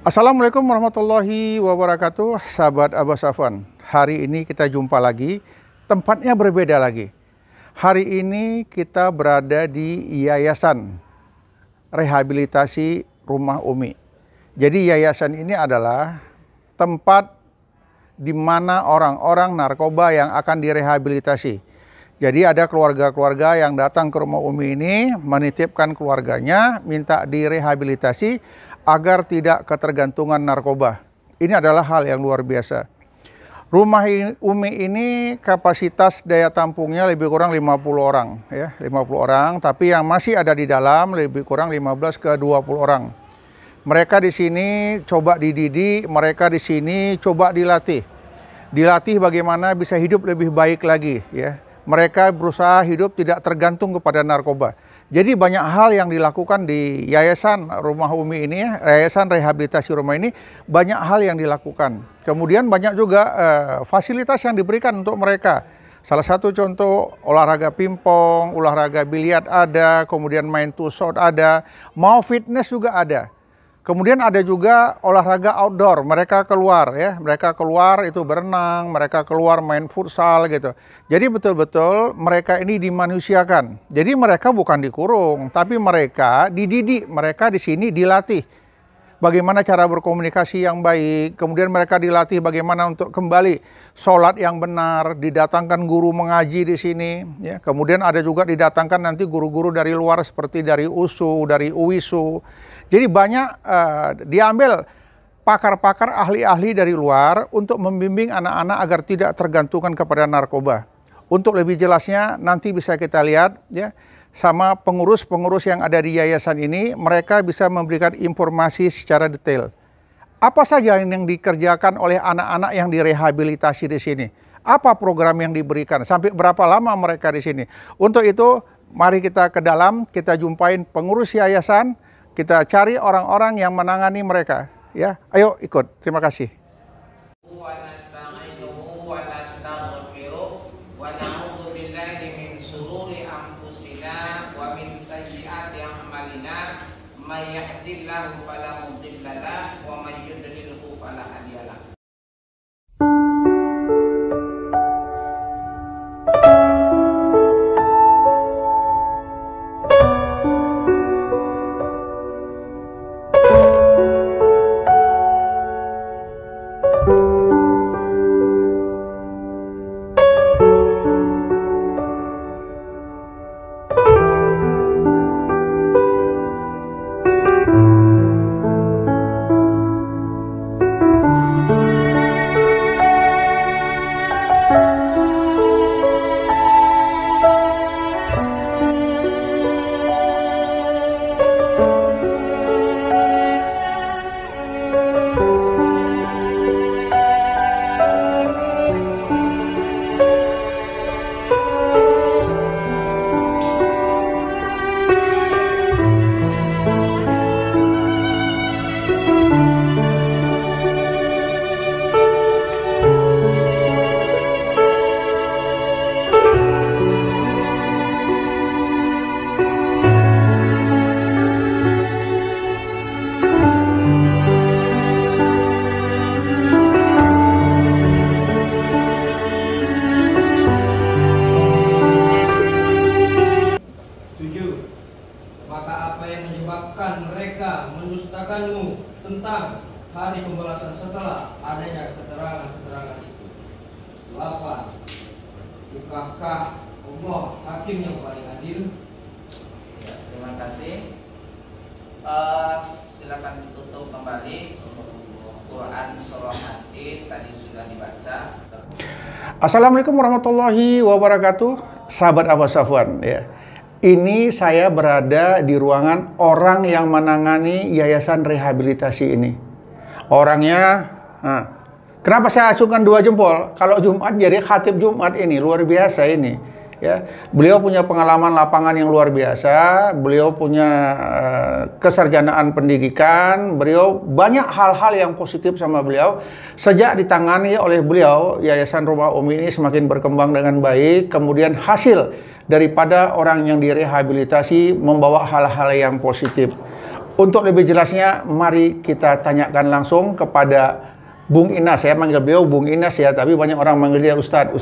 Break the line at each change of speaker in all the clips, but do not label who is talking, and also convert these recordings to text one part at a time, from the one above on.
Assalamualaikum warahmatullahi wabarakatuh, sahabat Abah Safwan. Hari ini kita jumpa lagi, tempatnya berbeda lagi. Hari ini kita berada di Yayasan Rehabilitasi Rumah Umi. Jadi yayasan ini adalah tempat di mana orang-orang narkoba yang akan direhabilitasi. Jadi ada keluarga-keluarga yang datang ke rumah Umi ini, menitipkan keluarganya, minta direhabilitasi agar tidak ketergantungan narkoba. Ini adalah hal yang luar biasa. Rumah Umi ini kapasitas daya tampungnya lebih kurang 50 orang, ya, 50 orang, tapi yang masih ada di dalam lebih kurang 15 ke 20 orang. Mereka di sini coba dididik, mereka di sini coba dilatih. Dilatih bagaimana bisa hidup lebih baik lagi, ya. Mereka berusaha hidup tidak tergantung kepada narkoba. Jadi banyak hal yang dilakukan di Yayasan Rumah Umi ini, Yayasan Rehabilitasi Rumah ini, banyak hal yang dilakukan. Kemudian banyak juga fasilitas yang diberikan untuk mereka. Salah satu contoh olahraga pingpong, olahraga biliar ada, kemudian main tusot ada, mau fitness juga ada. Kemudian ada juga olahraga outdoor, mereka keluar ya, mereka keluar itu berenang, mereka keluar main futsal gitu. Jadi betul-betul mereka ini dimanusiakan. Jadi mereka bukan dikurung, tapi mereka dididik, mereka di sini dilatih. Bagaimana cara berkomunikasi yang baik, kemudian mereka dilatih bagaimana untuk kembali sholat yang benar, didatangkan guru mengaji di sini, ya. Kemudian ada juga didatangkan nanti guru-guru dari luar seperti dari USU, dari UISU. Jadi banyak diambil pakar-pakar ahli-ahli dari luar untuk membimbing anak-anak agar tidak tergantungan kepada narkoba. Untuk lebih jelasnya nanti bisa kita lihat ya, sama pengurus-pengurus yang ada di yayasan ini, mereka bisa memberikan informasi secara detail. Apa saja yang dikerjakan oleh anak-anak yang direhabilitasi di sini? Apa program yang diberikan? Sampai berapa lama mereka di sini? Untuk itu, mari kita ke dalam, kita jumpain pengurus yayasan, kita cari orang-orang yang menangani mereka. Ya, ayo ikut. Terima kasih.
Tentang hari pembalasan setelah adanya keterangan-keterangan itu. 8. Bukankah Allah hakim yang paling adil?
Ya, terima kasih. Silakan ditutup kembali. Quran surah Hati tadi sudah dibaca.
Assalamualaikum warahmatullahi wabarakatuh, sahabat Abah Safwan. Ya. Ini saya berada di ruangan orang yang menangani yayasan rehabilitasi ini. Orangnya, kenapa saya acungkan 2 jempol? Kalau Jumat jadi khatib Jumat ini, luar biasa ini. Ya, beliau punya pengalaman lapangan yang luar biasa, beliau punya kesarjanaan pendidikan, beliau banyak hal-hal yang positif sama beliau. Sejak ditangani oleh beliau, Yayasan Rumah Umi ini semakin berkembang dengan baik, kemudian hasil daripada orang yang direhabilitasi membawa hal-hal yang positif. Untuk lebih jelasnya, mari kita tanyakan langsung kepada Bung Inas. Saya manggil beliau Bung Inas ya, tapi banyak orang manggil dia Ustadz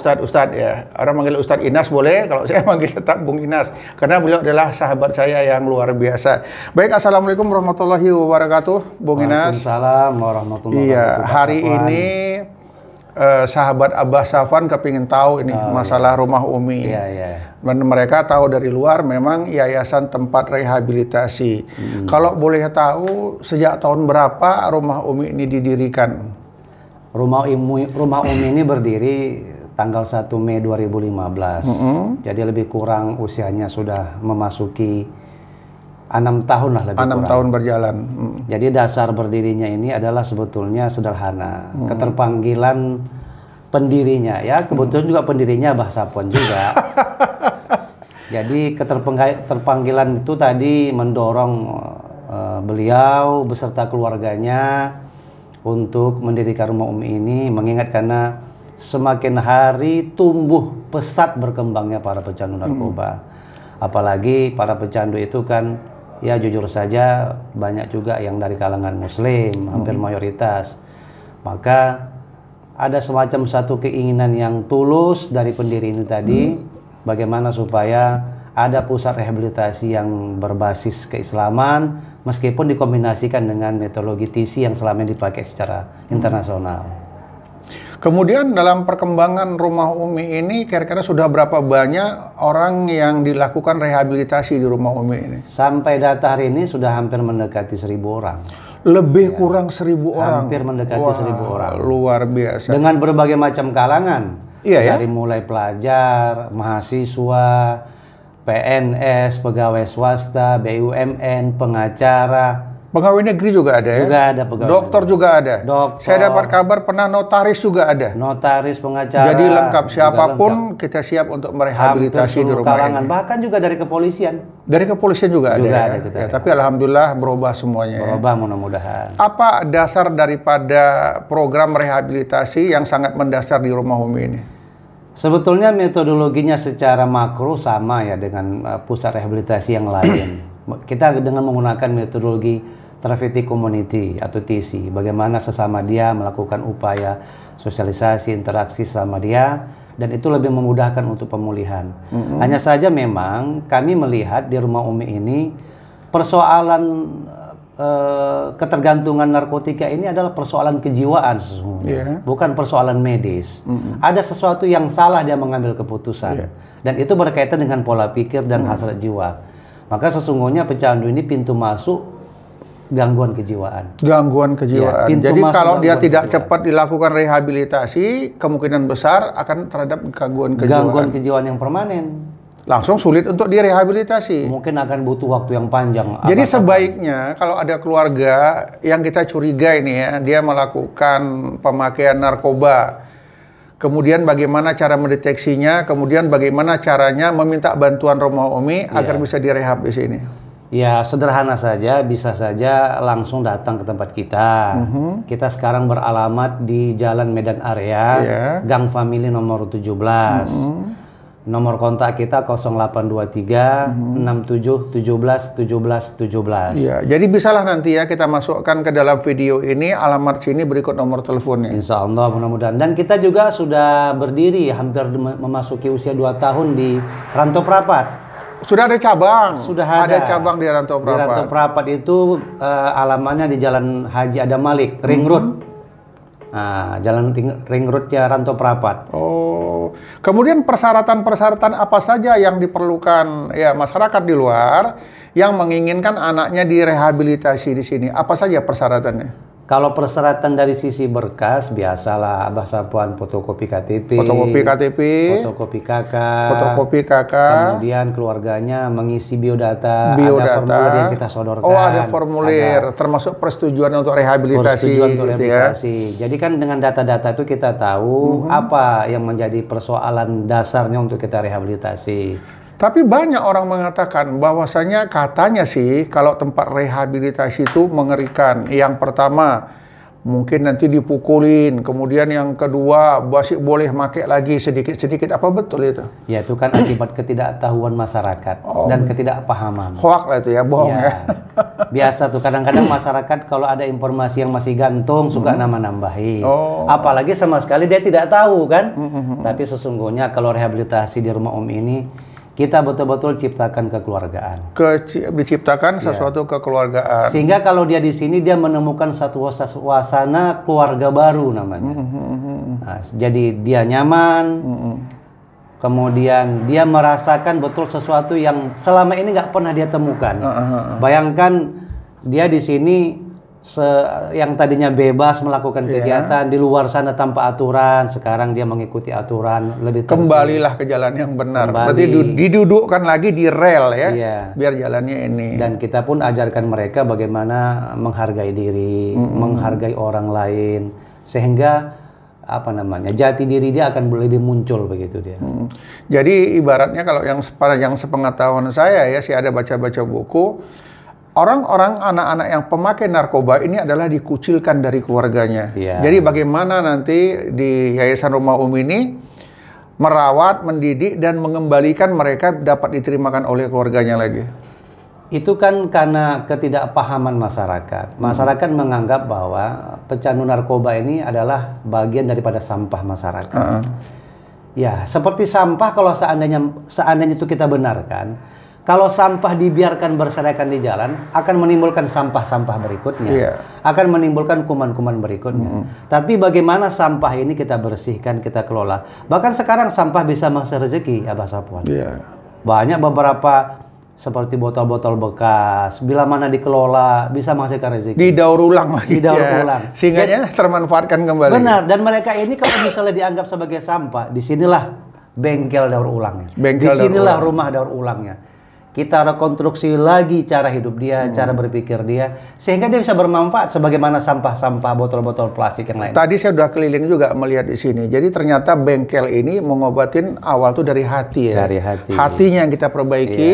ya. Orang manggil Ustadz Inas boleh, kalau saya manggil tetap Bung Inas. Karena beliau adalah sahabat saya yang luar biasa. Baik, Assalamualaikum warahmatullahi wabarakatuh, Bung Inas.
Waalaikumsalam warahmatullahi wabarakatuh.
Iya, hari ini sahabat Abah Safwan kepingin tahu ini masalah rumah Umi.
Iya.
Dan mereka tahu dari luar memang yayasan tempat rehabilitasi. Kalau boleh tahu sejak tahun berapa rumah Umi ini didirikan?
Rumah Umi ini berdiri tanggal 1 Mei 2015. Jadi lebih kurang usianya sudah memasuki 6 tahun lah lebih kurang.
6 tahun berjalan.
Jadi dasar berdirinya ini adalah sebetulnya sederhana. Keterpanggilan pendirinya ya, kebetulan juga pendirinya Abah Safwan juga. Jadi keterpanggilan itu tadi mendorong beliau beserta keluarganya untuk mendirikan rumah Umi ini, mengingat karena semakin hari tumbuh pesat berkembangnya para pecandu narkoba. Apalagi para pecandu itu kan ya jujur saja banyak juga yang dari kalangan muslim, hampir mayoritas. Maka ada semacam satu keinginan yang tulus dari pendiri ini tadi, bagaimana supaya ada pusat rehabilitasi yang berbasis keislaman, meskipun dikombinasikan dengan metodologi TC yang selama ini dipakai secara internasional.
Kemudian dalam perkembangan rumah Umi ini kira-kira sudah berapa banyak orang yang dilakukan rehabilitasi di rumah Umi ini?
Sampai data hari ini sudah hampir mendekati 1.000 orang.
Lebih kurang 1.000 orang?
Hampir mendekati 1.000 orang.
Luar biasa.
Dengan berbagai macam kalangan.
Iya ya?
Dari mulai pelajar, mahasiswa, PNS, pegawai swasta, BUMN, pengacara.
Pegawai negeri juga ada ya?
Juga ada pegawai
dokter
negeri.
juga ada?
Dokter.
Saya dapat kabar pernah notaris juga ada?
Notaris, pengacara.
Jadi lengkap, siapapun
lengkap.
kita siap untuk merehabilitasi di rumah
kalangan.
ini.
Bahkan juga dari kepolisian.
Dari kepolisian juga ada ya?
Kita
Ya,
ada.
tapi alhamdulillah berubah semuanya.
Berubah mudah-mudahan.
Apa dasar daripada program rehabilitasi yang sangat mendasar di rumah Umi ini?
Sebetulnya metodologinya secara makro sama ya dengan pusat rehabilitasi yang lain. Kita dengan menggunakan metodologi Therapeutic Community atau TC, bagaimana sesama dia melakukan upaya sosialisasi, interaksi sama dia, dan itu lebih memudahkan untuk pemulihan. Hanya saja memang kami melihat di rumah Umi ini persoalan ketergantungan narkotika ini adalah persoalan kejiwaan sesungguhnya, bukan persoalan medis. Ada sesuatu yang salah dia mengambil keputusan, dan itu berkaitan dengan pola pikir dan hasrat jiwa. Maka sesungguhnya pecandu ini pintu masuk gangguan kejiwaan.
Gangguan kejiwaan.
Ya,
jadi kalau dia tidak
kejiwaan.
cepat dilakukan rehabilitasi, kemungkinan besar akan terhadap gangguan kejiwaan.
Gangguan kejiwaan yang permanen.
Langsung sulit untuk direhabilitasi.
Mungkin akan butuh waktu yang panjang.
Jadi sebaiknya kalau ada keluarga yang kita curiga ini ya, dia melakukan pemakaian narkoba, kemudian bagaimana cara mendeteksinya, kemudian bagaimana caranya meminta bantuan rumah Umi agar bisa direhab di sini.
Ya sederhana saja, bisa saja langsung datang ke tempat kita. Kita sekarang beralamat di Jalan Medan Area, Gang Family nomor 17. Nomor kontak kita 0823 67 17 17 17.
Iya, jadi bisalah nanti ya kita masukkan ke dalam video ini alamat sini berikut nomor teleponnya.
Insya Allah mudah-mudahan. Dan kita juga sudah berdiri hampir memasuki usia 2 tahun di Rantau Prapat.
Sudah ada cabang.
Sudah ada
cabang di Rantau Prapat.
Di Rantau Prapat itu alamatnya di Jalan Haji Adam Malik, Ring Road. Nah, Jalan Ring Road-nya Rantau Prapat.
Oh, kemudian persyaratan-persyaratan apa saja yang diperlukan ya masyarakat di luar yang menginginkan anaknya direhabilitasi di sini? Apa saja persyaratannya?
Kalau persyaratan dari sisi berkas, biasalah Abah Safwan fotokopi KTP,
fotokopi KTP,
fotokopi KK, kemudian keluarganya mengisi biodata, ada formulir yang kita sodorkan.
Oh, ada formulir, termasuk persetujuan untuk rehabilitasi.
Persetujuan untuk rehabilitasi.
Ya?
Jadi kan dengan data-data itu kita tahu apa yang menjadi persoalan dasarnya untuk kita rehabilitasi.
Tapi banyak orang mengatakan bahwasanya katanya sih kalau tempat rehabilitasi itu mengerikan. Yang pertama, mungkin nanti dipukulin, kemudian yang kedua masih boleh make lagi sedikit-sedikit, apa betul itu?
Ya itu kan akibat ketidaktahuan masyarakat dan ketidakpahaman.
Hoak lah itu ya, bohong ya.
Biasa tuh kadang-kadang masyarakat kalau ada informasi yang masih gantung suka nambah-nambahin. Apalagi sama sekali dia tidak tahu kan. Tapi sesungguhnya kalau rehabilitasi di rumah Om ini kita betul-betul ciptakan kekeluargaan.
Diciptakan sesuatu kekeluargaan.
Sehingga kalau dia di sini dia menemukan satu suasana keluarga baru namanya. Nah, jadi dia nyaman. Kemudian dia merasakan betul sesuatu yang selama ini nggak pernah dia temukan. Bayangkan dia di sini yang tadinya bebas melakukan kegiatan di luar sana tanpa aturan, sekarang dia mengikuti aturan lebih tertib.
Kembalilah ke jalan yang benar. Berarti didudukkan lagi di rel ya, biar jalannya ini.
Dan kita pun ajarkan mereka bagaimana menghargai diri, menghargai orang lain, sehingga apa namanya, jati diri dia akan lebih muncul begitu dia.
Jadi ibaratnya kalau yang sepengetahuan saya ya, saya ada baca-baca buku, orang-orang anak-anak yang pemakai narkoba ini adalah dikucilkan dari keluarganya. Jadi bagaimana nanti di Yayasan Rumah ini merawat, mendidik, dan mengembalikan mereka dapat diterimakan oleh keluarganya lagi.
Itu kan karena ketidakpahaman masyarakat. Masyarakat menganggap bahwa pecandu narkoba ini adalah bagian daripada sampah masyarakat. Ya, seperti sampah kalau seandainya itu kita benarkan, kalau sampah dibiarkan berserakan di jalan, akan menimbulkan sampah-sampah berikutnya. Akan menimbulkan kuman-kuman berikutnya. Tapi bagaimana sampah ini kita bersihkan, kita kelola. Bahkan sekarang sampah bisa menghasilkan rezeki, Abah Sapuan. Banyak beberapa seperti botol-botol bekas, bila mana dikelola, bisa menghasilkan rezeki.
Didaur ulang lagi.
Didaur ulang.
Sehingga termanfaatkan kembali.
Benar, dan mereka ini kalau misalnya dianggap sebagai sampah, disinilah bengkel daur ulangnya. Disinilah rumah daur ulangnya. Kita rekonstruksi lagi cara hidup dia, cara berpikir dia, sehingga dia bisa bermanfaat sebagaimana sampah-sampah botol-botol plastik yang lain.
Tadi saya sudah keliling juga melihat di sini. Jadi ternyata bengkel ini mengobatin awal tuh dari hati ya.
Dari hati.
Hatinya yang kita perbaiki,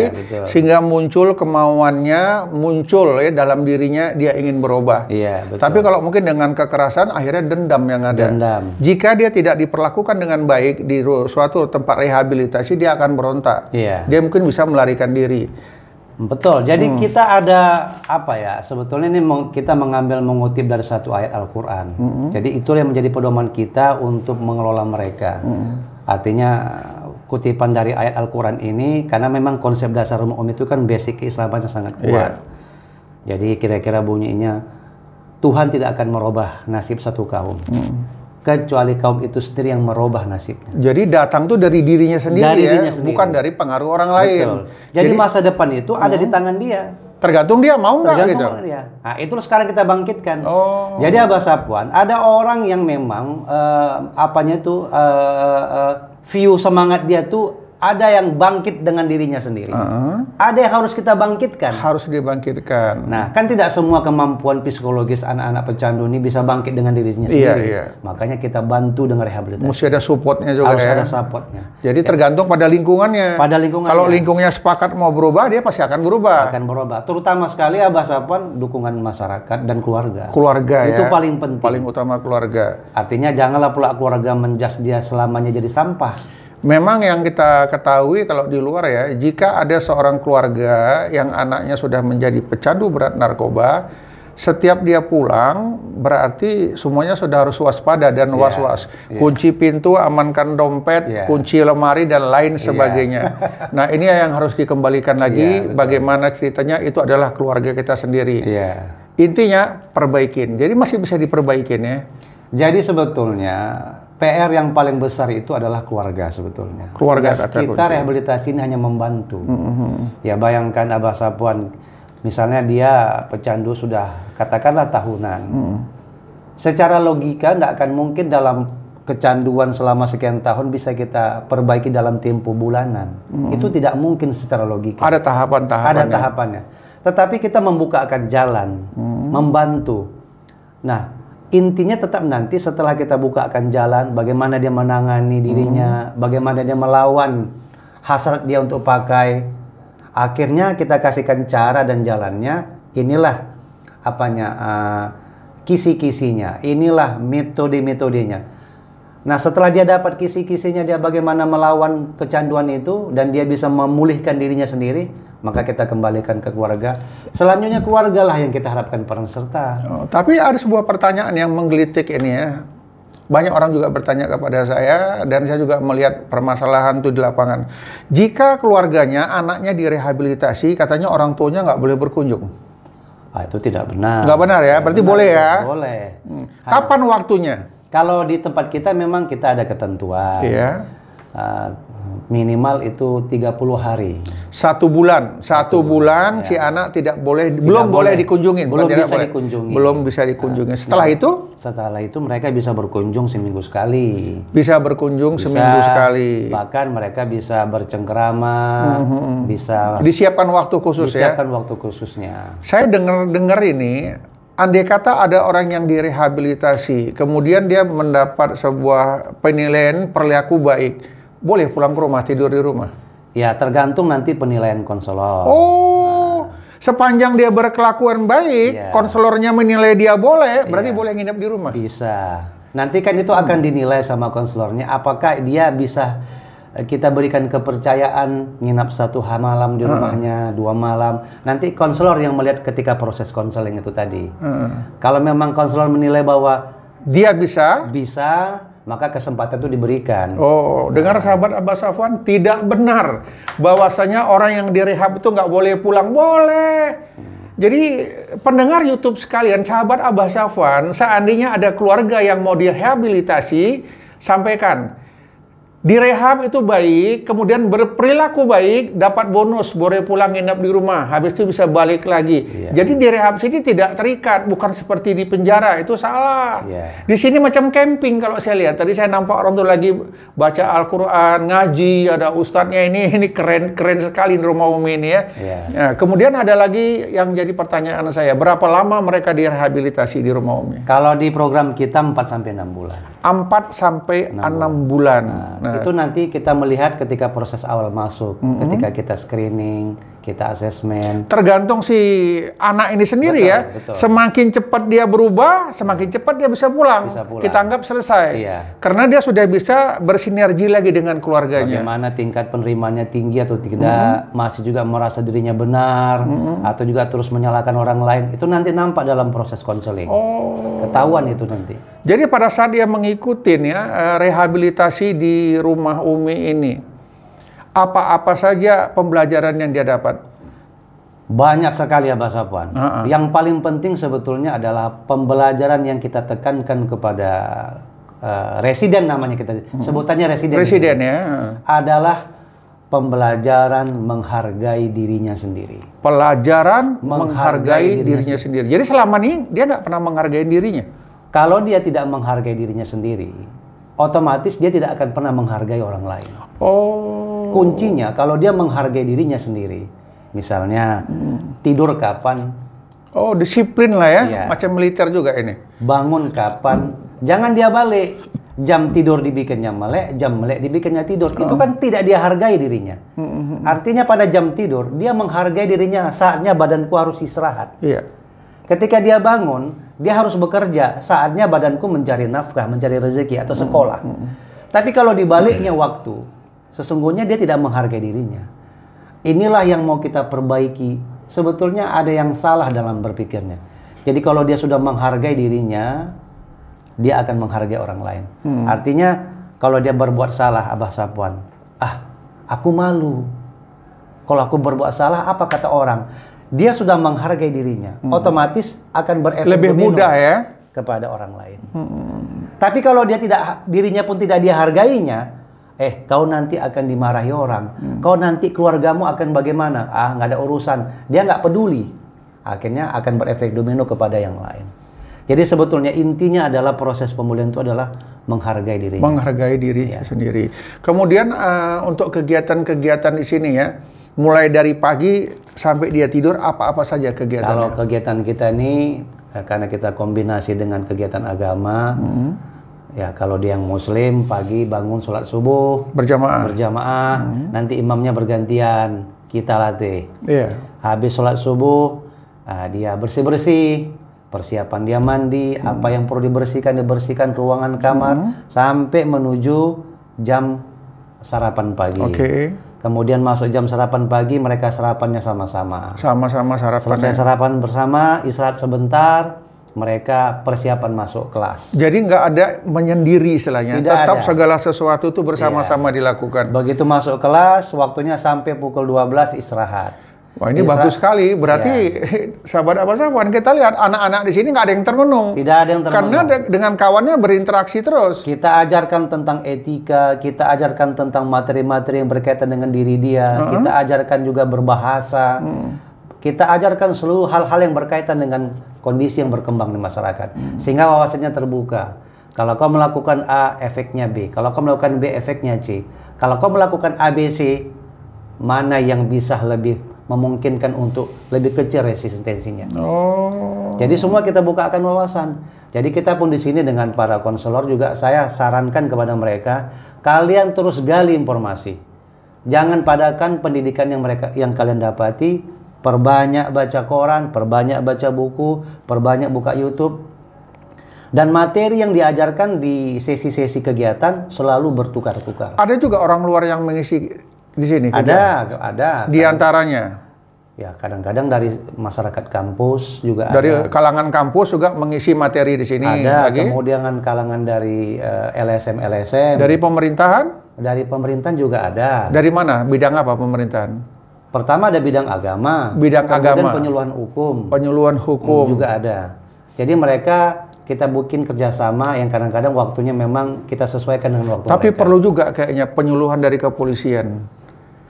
sehingga muncul kemauannya, muncul ya dalam dirinya dia ingin berubah. Tapi kalau mungkin dengan kekerasan, akhirnya dendam yang ada. Jika dia tidak diperlakukan dengan baik di suatu tempat rehabilitasi, dia akan berontak. Dia mungkin bisa melarikan diri.
Betul. Jadi kita ada apa ya? Sebetulnya ini kita mengutip dari satu ayat Al-Qur'an. Jadi itu yang menjadi pedoman kita untuk mengelola mereka. Artinya kutipan dari ayat Al-Qur'an ini karena memang konsep dasar Rumah Om itu kan basic keislamannya sangat kuat. Jadi kira-kira bunyinya Tuhan tidak akan merubah nasib satu kaum. Kecuali kaum itu sendiri yang merubah nasibnya.
Jadi datang tuh dari dirinya sendiri, bukan dari pengaruh orang lain.
Jadi masa depan itu ada di tangan dia.
Tergantung dia mau nggak gitu.
Nah itu sekarang kita bangkitkan. Jadi Abah Sapuan, ada orang yang memang view semangat dia tuh ada yang bangkit dengan dirinya sendiri. Ada yang harus kita bangkitkan.
Harus dibangkitkan.
Nah, kan tidak semua kemampuan psikologis anak-anak pecandu ini bisa bangkit dengan dirinya sendiri. Makanya kita bantu dengan rehabilitasi.
Mesti ada supportnya juga.
Harus ada supportnya.
Jadi tergantung pada lingkungannya. Kalau lingkungannya sepakat mau berubah, dia pasti akan berubah.
Akan berubah. Terutama sekali Abah Sapuan dukungan masyarakat dan keluarga.
Keluarga
itu paling penting.
Paling utama keluarga.
Artinya janganlah pula keluarga menjas dia selamanya jadi sampah.
Memang yang kita ketahui kalau di luar ya, jika ada seorang keluarga yang anaknya sudah menjadi pecandu berat narkoba, setiap dia pulang berarti semuanya sudah harus waspada dan was-was. Kunci pintu, amankan dompet, kunci lemari dan lain sebagainya. Nah ini yang harus dikembalikan lagi. Bagaimana ceritanya itu adalah keluarga kita sendiri. Intinya perbaikin. Jadi masih bisa diperbaikin ya.
Jadi sebetulnya PR yang paling besar itu adalah keluarga sebetulnya.
Keluarga
kita rehabilitasi ini hanya membantu. Ya bayangkan Abah Sapuan, misalnya dia pecandu sudah katakanlah tahunan. Secara logika tidak akan mungkin dalam kecanduan selama sekian tahun bisa kita perbaiki dalam tempo bulanan. Itu tidak mungkin secara logika.
Ada tahapan-tahapannya.
Ada tahapannya. Tetapi kita membukakan jalan, membantu. Nah, intinya tetap nanti setelah kita bukakan jalan, bagaimana dia menangani dirinya, bagaimana dia melawan hasrat dia untuk pakai. Akhirnya kita kasihkan cara dan jalannya. Inilah kisi-kisinya. Inilah metode-metodenya. Nah, setelah dia dapat kisi-kisinya, dia bagaimana melawan kecanduan itu, dan dia bisa memulihkan dirinya sendiri, maka kita kembalikan ke keluarga. Selanjutnya keluarga lah yang kita harapkan peran serta.
Tapi ada sebuah pertanyaan yang menggelitik ini ya. Banyak orang juga bertanya kepada saya, dan saya juga melihat permasalahan itu di lapangan. Jika keluarganya, anaknya direhabilitasi, katanya orang tuanya nggak boleh berkunjung.
Itu tidak benar.
Nggak benar ya? Berarti boleh ya?
Boleh.
Kapan waktunya?
Kalau di tempat kita memang kita ada ketentuan.
Iya.
Minimal itu 30 hari.
1 bulan. 1 bulan si anak tidak boleh, belum boleh dikunjungin.
Belum
tidak
bisa
boleh.
dikunjungi.
Belum bisa dikunjungi. Setelah itu?
Setelah itu mereka bisa berkunjung seminggu sekali.
Bisa berkunjung seminggu sekali.
Bahkan mereka bisa bercengkerama, bisa
disiapkan waktu khusus ya.
Disiapkan waktu khususnya.
Saya dengar ini, andai kata ada orang yang direhabilitasi, kemudian dia mendapat sebuah penilaian perilaku baik, boleh pulang ke rumah, tidur di rumah?
Ya, tergantung nanti penilaian konselor.
Sepanjang dia berkelakuan baik, konselornya menilai dia boleh, berarti boleh nginep di rumah?
Bisa. Nanti kan itu akan dinilai sama konselornya, apakah dia bisa kita berikan kepercayaan nginap 1 malam di rumahnya, 2 malam. Nanti konselor yang melihat ketika proses konseling itu tadi. Kalau memang konselor menilai bahwa
dia bisa,
maka kesempatan itu diberikan.
Dengar sahabat Abbas Safwan, tidak benar bahwasanya orang yang direhab itu nggak boleh pulang. Boleh. Jadi pendengar YouTube sekalian, sahabat Abbas Safwan, seandainya ada keluarga yang mau direhabilitasi, sampaikan. Direhab itu baik, kemudian berperilaku baik, dapat bonus, boleh pulang nginep di rumah, habis itu bisa balik lagi. Jadi direhab sini tidak terikat, bukan seperti di penjara, itu salah. Di sini macam camping kalau saya lihat. Tadi saya nampak orang tuh lagi baca Al-Quran, ngaji, ada ustadznya ini keren sekali di rumah Umi ini ya. Nah, kemudian ada lagi yang jadi pertanyaan saya, berapa lama mereka direhabilitasi di rumah Umi?
Kalau di program kita 4-6 bulan.
4-6 bulan.
Nah, itu nanti kita melihat ketika proses awal masuk, ketika kita screening, kita asesmen.
Tergantung si anak ini sendiri betul. Semakin cepat dia berubah, semakin cepat dia bisa pulang. Kita anggap selesai. Karena dia sudah bisa bersinergi lagi dengan keluarganya.
Bagaimana tingkat penerimaannya tinggi atau tidak, masih juga merasa dirinya benar, atau juga terus menyalahkan orang lain. Itu nanti nampak dalam proses konseling. Ketahuan itu nanti.
Jadi pada saat dia mengikuti rehabilitasi di rumah Umi ini, apa-apa saja pembelajaran yang dia dapat?
Banyak sekali ya Pak Safwan. Yang paling penting sebetulnya adalah pembelajaran yang kita tekankan kepada residen, namanya kita sebutannya residen.
Residen ya.
Adalah pembelajaran menghargai dirinya sendiri.
Pelajaran menghargai dirinya sendiri. Jadi selama ini dia nggak pernah menghargai dirinya.
Kalau dia tidak menghargai dirinya sendiri, otomatis dia tidak akan pernah menghargai orang lain. Kuncinya kalau dia menghargai dirinya sendiri, misalnya tidur kapan?
Disiplin lah ya, macam militer juga ini.
Bangun kapan? Jangan dia balik. Jam tidur dibikinnya melek, jam melek dibikinnya tidur. Itu kan tidak dia hargai dirinya. Artinya pada jam tidur, dia menghargai dirinya, saatnya badanku harus istirahat. Ketika dia bangun, dia harus bekerja, saatnya badanku mencari nafkah, mencari rezeki atau sekolah. Tapi kalau dibaliknya waktu, sesungguhnya dia tidak menghargai dirinya. Inilah yang mau kita perbaiki. Sebetulnya ada yang salah dalam berpikirnya. Jadi kalau dia sudah menghargai dirinya, dia akan menghargai orang lain. Artinya kalau dia berbuat salah, Abah Safwan, aku malu. Kalau aku berbuat salah, apa kata orang? Dia sudah menghargai dirinya, otomatis akan berefek
lebih mudah ya
kepada orang lain. Tapi kalau dia dirinya pun tidak dia hargainya, kau nanti akan dimarahi orang, kau nanti keluargamu akan bagaimana? Nggak ada urusan. Dia nggak peduli. Akhirnya akan berefek domino kepada yang lain. Jadi sebetulnya intinya adalah proses pemulihan itu adalah menghargai diri.
Menghargai diri sendiri. Kemudian untuk kegiatan-kegiatan di sini ya, mulai dari pagi sampai dia tidur, apa-apa saja kegiatannya?
Kalau kegiatan kita ini, karena kita kombinasi dengan kegiatan agama, ya kalau dia yang muslim, pagi bangun sholat subuh, berjamaah, nanti imamnya bergantian, kita latih. Habis sholat subuh, dia bersih-bersih, persiapan dia mandi, apa yang perlu dibersihkan ruangan kamar, sampai menuju jam sarapan pagi. Kemudian masuk jam sarapan pagi, mereka sarapannya sama-sama.
Sama-sama sarapan.
Selesai sarapan bersama, istirahat sebentar, mereka persiapan masuk kelas.
Jadi nggak ada menyendiri istilahnya.
Tidak
Tetap
ada.
segala sesuatu itu bersama-sama dilakukan.
Begitu masuk kelas, waktunya sampai pukul 12 istirahat.
Wah, ini bagus sekali. Berarti sahabat abah-sahabat, kita lihat anak-anak di sini nggak ada yang termenung.
Tidak ada yang termenung.
Karena dengan kawannya berinteraksi terus.
Kita ajarkan tentang etika, kita ajarkan tentang materi-materi yang berkaitan dengan diri dia, kita ajarkan juga berbahasa, kita ajarkan seluruh hal-hal yang berkaitan dengan kondisi yang berkembang di masyarakat. Sehingga wawasannya terbuka. Kalau kau melakukan A, efeknya B. Kalau kau melakukan B, efeknya C. Kalau kau melakukan ABC, mana yang bisa lebih memungkinkan untuk lebih kecil resistensinya. Jadi semua kita bukakan wawasan. Jadi kita pun di sini dengan para konselor juga saya sarankan kepada mereka, kalian terus gali informasi. Jangan padakan pendidikan yang kalian dapati, perbanyak baca koran, perbanyak baca buku, perbanyak buka YouTube. Dan materi yang diajarkan di sesi-sesi kegiatan selalu bertukar-tukar.
Ada juga orang luar yang mengisi di sini?
Ada.
Di antaranya?
Ya, kadang-kadang dari masyarakat kampus juga
dari
ada.
kalangan kampus juga mengisi materi di sini.
Ada,
lagi.
kemudian kalangan dari LSM.
Dari pemerintahan?
Dari pemerintahan juga ada.
Dari mana? Bidang apa pemerintahan?
Pertama ada bidang agama.
Bidang
kemudian
agama.
penyuluhan hukum.
Penyuluhan hukum.
Juga ada. Jadi mereka kita bikin kerjasama yang kadang-kadang waktunya memang kita sesuaikan dengan waktu
Tapi
mereka.
perlu juga kayaknya penyuluhan dari kepolisian.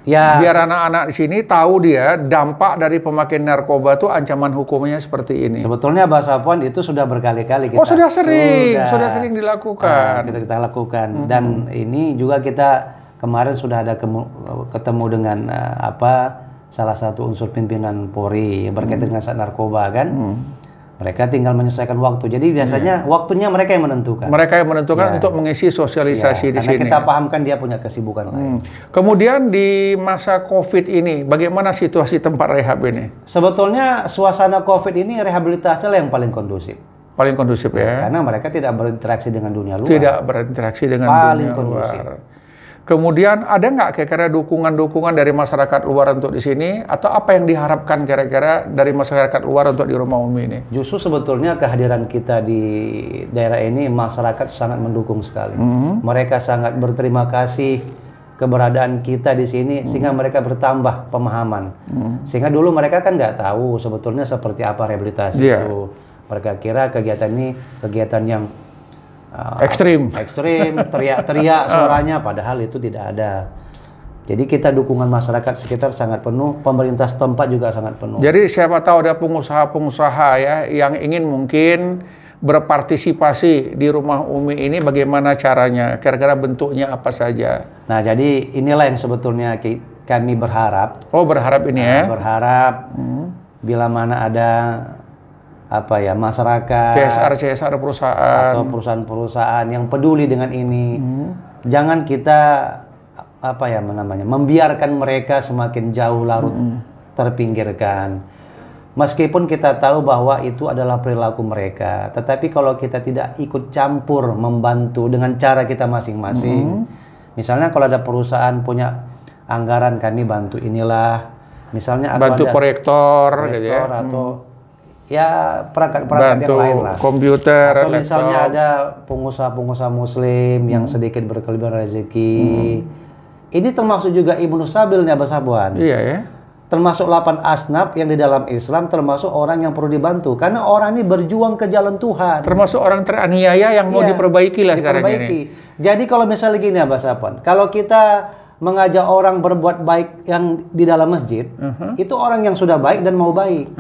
Ya.
Biar anak-anak di sini tahu dia dampak dari pemakaian narkoba itu ancaman hukumnya seperti ini.
Sebetulnya bahasa Puan itu sudah berkali-kali kita.
Oh, sudah sering dilakukan.
Kita lakukan. Dan ini juga kita kemarin sudah ada ketemu dengan salah satu unsur pimpinan Polri yang berkaitan dengan narkoba kan. Mereka tinggal menyesuaikan waktu. Jadi biasanya waktunya mereka yang menentukan.
Mereka yang menentukan untuk mengisi sosialisasi di
karena
sini.
kita pahamkan dia punya kesibukan lain.
Kemudian di masa COVID ini, bagaimana situasi tempat rehab ini?
Sebetulnya suasana COVID ini rehabilitasi yang paling kondusif.
Paling kondusif ya?
Karena mereka tidak berinteraksi dengan dunia luar.
Tidak berinteraksi dengan
paling
dunia
kondusif.
luar. Kemudian ada nggak kira-kira dukungan-dukungan dari masyarakat luar untuk di sini? Atau apa yang diharapkan kira-kira dari masyarakat luar untuk di Rumah Umi ini?
Justru sebetulnya kehadiran kita di daerah ini masyarakat sangat mendukung sekali. Mereka sangat berterima kasih keberadaan kita di sini sehingga mereka bertambah pemahaman. Sehingga dulu mereka kan nggak tahu sebetulnya seperti apa rehabilitasi itu. Mereka kira kegiatan ini kegiatan yang
ekstrim,
teriak-teriak suaranya, padahal itu tidak ada. Jadi kita dukungan masyarakat sekitar sangat penuh, pemerintah setempat juga sangat penuh.
Jadi siapa tahu ada pengusaha-pengusaha ya yang ingin mungkin berpartisipasi di Rumah Umi ini, bagaimana caranya? Kira-kira bentuknya apa saja?
Nah, jadi inilah yang sebetulnya kami berharap.
Oh, berharap ini ya?
Berharap bila mana ada masyarakat,
CSR perusahaan
atau perusahaan-perusahaan yang peduli dengan ini, jangan kita membiarkan mereka semakin jauh larut terpinggirkan. Meskipun kita tahu bahwa itu adalah perilaku mereka, tetapi kalau kita tidak ikut campur membantu dengan cara kita masing-masing, misalnya kalau ada perusahaan punya anggaran, kami bantu inilah, misalnya
bantu proyektor gitu ya,
atau ya perangkat-perangkat yang lain lah,
komputer,
atau misalnya ada pengusaha-pengusaha muslim yang sedikit berkelebihan rezeki, ini termasuk juga Ibnu Sabil nih Abah Sabuan.
Iya ya.
Termasuk 8 asnaf yang di dalam Islam, termasuk orang yang perlu dibantu karena orang ini berjuang ke jalan Tuhan.
Termasuk orang teraniaya yang mau diperbaiki lah sekarang ini.
Jadi kalau misalnya gini Abah Sabuan, kalau kita mengajak orang berbuat baik yang di dalam masjid, itu orang yang sudah baik dan mau baik.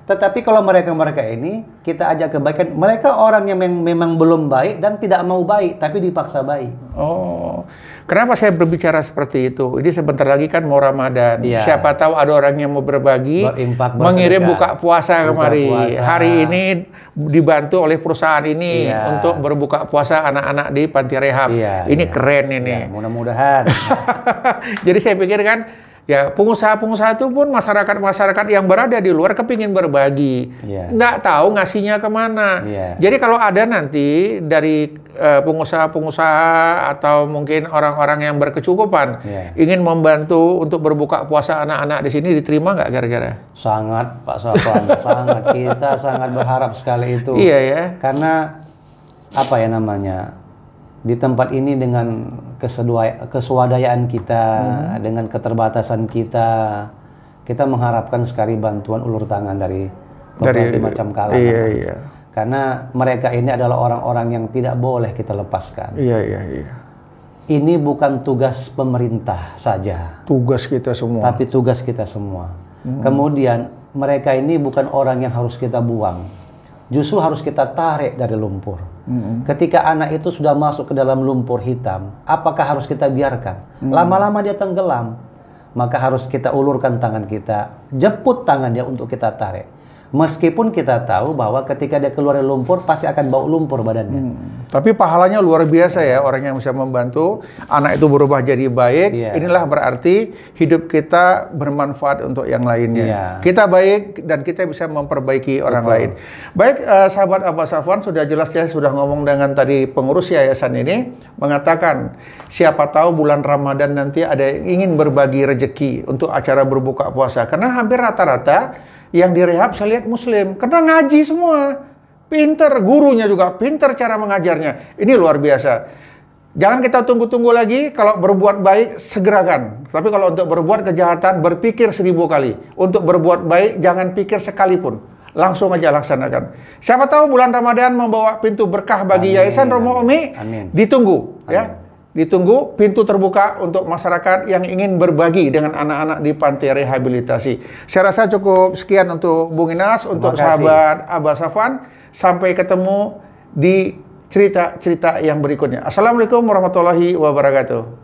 Tetapi kalau mereka-mereka ini kita ajak kebaikan, mereka orang yang memang belum baik dan tidak mau baik, tapi dipaksa baik.
Oh, kenapa saya berbicara seperti itu? Ini sebentar lagi kan mau Ramadan.
Iya.
Siapa tahu ada orang yang mau berbagi,
Berimpak,
mengirim
bersedekah.
buka puasa kemari.
Puasa.
Hari ini dibantu oleh perusahaan ini untuk berbuka puasa anak-anak di panti rehab. Ini keren ini.
Mudah-mudahan.
Jadi saya pikir kan,
Ya, pengusaha-pengusaha itu pun masyarakat-masyarakat yang berada di luar kepingin berbagi. Nggak tahu ngasihnya kemana. Jadi kalau ada nanti dari pengusaha-pengusaha atau mungkin orang-orang yang berkecukupan ingin membantu untuk berbuka puasa anak-anak di sini, diterima nggak kira-kira?
Sangat, Pak Safwan, sangat. Kita sangat berharap sekali itu.
Iya ya.
Karena apa ya namanya? Di tempat ini dengan keswadayaan kita, dengan keterbatasan kita mengharapkan sekali bantuan ulur tangan dari berbagai macam kalangan.
Iya.
Karena mereka ini adalah orang-orang yang tidak boleh kita lepaskan.
Iya.
Ini bukan tugas pemerintah saja.
Tugas kita semua.
Tapi tugas kita semua. Kemudian mereka ini bukan orang yang harus kita buang. Justru harus kita tarik dari lumpur. Ketika anak itu sudah masuk ke dalam lumpur hitam, apakah harus kita biarkan? Lama-lama dia tenggelam. Maka harus kita ulurkan tangan kita, jeput tangan dia untuk kita tarik. Meskipun kita tahu bahwa ketika dia keluar dari lumpur, pasti akan bau lumpur badannya.
Tapi pahalanya luar biasa ya, orang yang bisa membantu anak itu berubah jadi baik. Inilah berarti hidup kita bermanfaat untuk yang lainnya. Kita baik dan kita bisa memperbaiki orang lain. Baik, sahabat Abbas Safwan, sudah jelas ya, sudah ngomong dengan tadi pengurus yayasan ini, mengatakan siapa tahu bulan Ramadan nanti ada yang ingin berbagi rezeki untuk acara berbuka puasa. Karena hampir rata-rata yang direhab saya lihat Muslim, karena ngaji semua, pinter, gurunya juga pinter cara mengajarnya. Ini luar biasa. Jangan kita tunggu-tunggu lagi, kalau berbuat baik segerakan. Tapi kalau untuk berbuat kejahatan berpikir 1000 kali. Untuk berbuat baik jangan pikir sekalipun, langsung aja laksanakan. Siapa tahu bulan Ramadan membawa pintu berkah bagi Yayasan Romo Umi. Ditunggu ya. Ditunggu pintu terbuka untuk masyarakat yang ingin berbagi dengan anak-anak di panti rehabilitasi. Saya rasa cukup sekian untuk Bung Inas, untuk sahabat Abbas Safwan. Sampai ketemu di cerita-cerita yang berikutnya. Assalamualaikum warahmatullahi wabarakatuh.